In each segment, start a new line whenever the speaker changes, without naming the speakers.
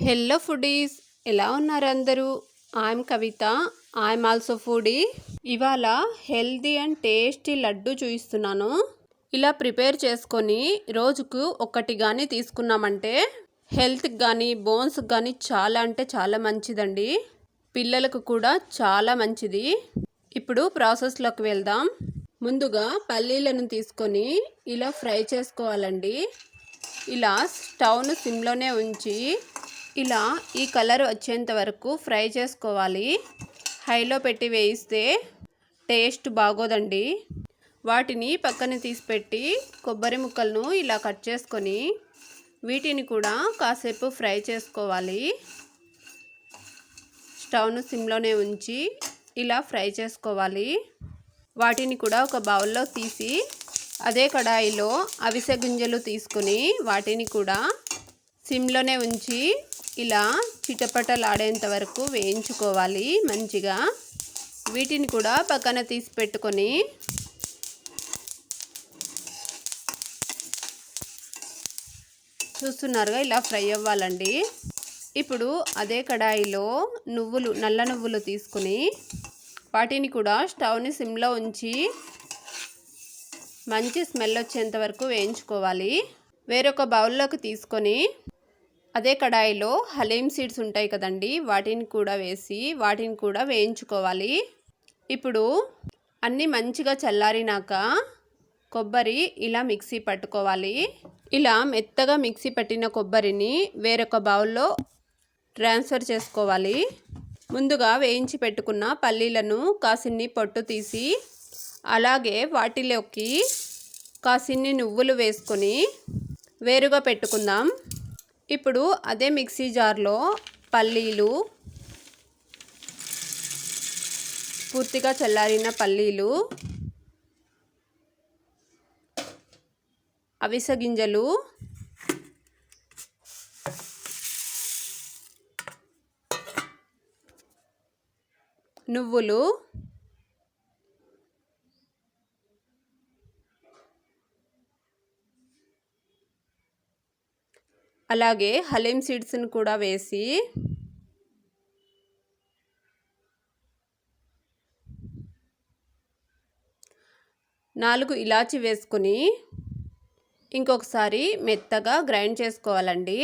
Hello foodies, ఎలా ఉన్నారు అందరూ? I'm Kavitha. I'm also foodie. ఇవాళ హెల్దీ అండ్ టేస్టీ లడ్డు చూపిస్తున్నాను. ఇలా ప్రిపేర్ చేసుకొని రోజుకు ఒకటి కానీ తీసుకున్నామంటే హెల్త్కి కానీ బోన్స్కి కానీ చాలా అంటే చాలా మంచిదండి. పిల్లలకు కూడా చాలా మంచిది. ఇప్పుడు ప్రాసెస్లోకి వెళ్దాం. ముందుగా పల్లీలను తీసుకొని ఇలా ఫ్రై చేసుకోవాలండి. ఇలా స్టవ్ను సిమ్లోనే ఉంచి ఇలా ఈ కలర్ వచ్చేంత వరకు ఫ్రై చేసుకోవాలి. హైలో పెట్టి వేయిస్తే టేస్ట్ బాగోదండి. వాటిని పక్కన తీసిపెట్టి కొబ్బరి ముక్కలను ఇలా కట్ చేసుకొని వీటిని కూడా కాసేపు ఫ్రై చేసుకోవాలి. స్టవ్ను సిమ్లోనే ఉంచి ఇలా ఫ్రై చేసుకోవాలి. వాటిని కూడా ఒక బౌల్లో తీసి అదే కడాయిలో అవిసె గింజలు తీసుకుని వాటిని కూడా సిమ్లోనే ఉంచి ఇలా చిటపటలాడేంత వరకు వేయించుకోవాలి మంచిగా. వీటిని కూడా పక్కన తీసి పెట్టుకొని చూస్తున్నారుగా ఇలా ఫ్రై అవ్వాలండి. ఇప్పుడు అదే కడాయిలో నల్ల నువ్వులు తీసుకుని వాటిని కూడా స్టవ్ని సిమ్లో ఉంచి మంచి స్మెల్ వచ్చేంత వరకు వేయించుకోవాలి. వేరొక బౌల్లోకి తీసుకొని అదే కడాయిలో హలీం సీడ్స్ ఉంటాయి కదండి, వాటిని కూడా వేసి వాటిని కూడా వేయించుకోవాలి. ఇప్పుడు అన్నీ మంచిగా చల్లారినాక కొబ్బరి ఇలా మిక్సీ పట్టుకోవాలి. ఇలా మెత్తగా మిక్సీ పట్టిన కొబ్బరిని వేరొక బౌల్లో ట్రాన్స్ఫర్ చేసుకోవాలి. ముందుగా వేయించి పెట్టుకున్న పల్లీలను కాసిన్ని పొట్టు తీసి అలాగే వాటిలోకి కాసిన్ని నువ్వులు వేసుకొని వేరుగా పెట్టుకుందాం. ఇప్పుడు అదే మిక్సీ జార్లో పల్లీలు, పూర్తిగా చల్లారిన పల్లీలు, అవిసె గింజలు, నువ్వులు, అలాగే హలీం సీడ్స్ని కూడా వేసి నాలుగు ఇలాచి వేసుకొని ఇంకొకసారి మెత్తగా గ్రైండ్ చేసుకోవాలండి.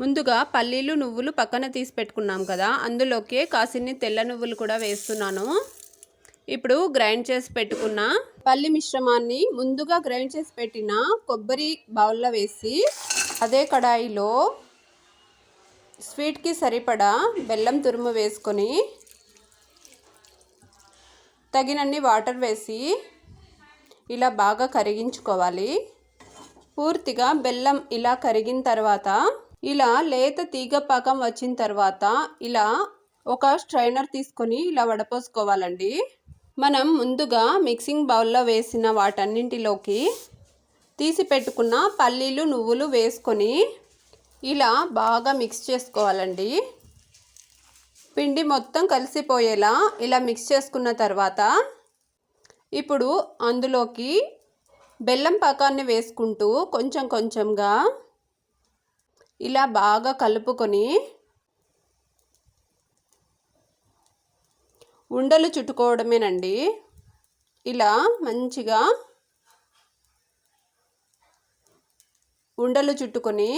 ముందుగా పల్లీలు నువ్వులు పక్కన తీసి పెట్టుకున్నాం కదా, అందులోకే కాసిన్ని తెల్ల నువ్వులు కూడా వేస్తున్నాను. ఇప్పుడు గ్రైండ్ చేసి పెట్టుకున్న పల్లి మిశ్రమాన్ని ముందుగా గ్రైండ్ చేసి పెట్టిన కొబ్బరి బౌల్లో వేసి అదే కడాయిలో స్వీట్కి సరిపడా బెల్లం తురుము వేసుకొని తగినన్ని వాటర్ వేసి ఇలా బాగా కరిగించుకోవాలి. పూర్తిగా బెల్లం ఇలా కరిగిన తర్వాత ఇలా లేత తీగ పాకం వచ్చిన తర్వాత ఇలా ఒక స్ట్రైనర్ తీసుకొని ఇలా వడపోసుకోవాలండి. మనం ముందుగా మిక్సింగ్ బౌల్లో వేసిన వాటన్నింటిలోకి తీసి పెట్టుకున్న పల్లీలు నువ్వులు వేసుకొని ఇలా బాగా మిక్స్ చేసుకోవాలండి. పిండి మొత్తం కలిసిపోయేలా ఇలా మిక్స్ చేసుకున్న తర్వాత ఇప్పుడు అందులోకి బెల్లం పాకాన్ని వేసుకుంటూ కొంచెం కొంచెంగా ఇలా బాగా కలుపుకొని ఉండలు చుట్టుకోవడమేనండి. ఇలా మంచిగా ఉండలు చుట్టుకొని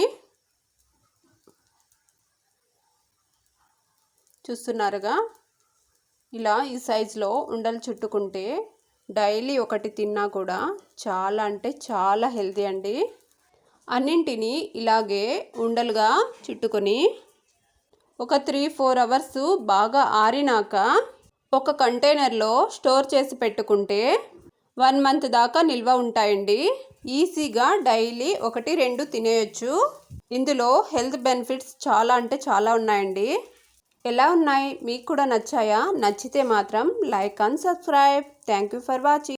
చూస్తున్నారుగా ఇలా ఈ సైజులో ఉండలు చుట్టుకుంటే డైలీ ఒకటి తిన్నా కూడా చాలా అంటే చాలా హెల్తీ అండి. అన్నింటినీ ఇలాగే ఉండలుగా చుట్టుకొని ఒక 3-4 అవర్స్ బాగా ఆరినాక ఒక కంటైనర్లో స్టోర్ చేసి పెట్టుకుంటే 1 మంత్ దాకా నిల్వ ఉంటాయండి. ఈజీగా డైలీ 1-2 తినేయచ్చు. ఇందులో హెల్త్ బెనిఫిట్స్ చాలా అంటే చాలా ఉన్నాయండి. ఎలా ఉన్నాయి? మీకు కూడా నచ్చాయా? నచ్చితే మాత్రం like and subscribe. Thank you for watching.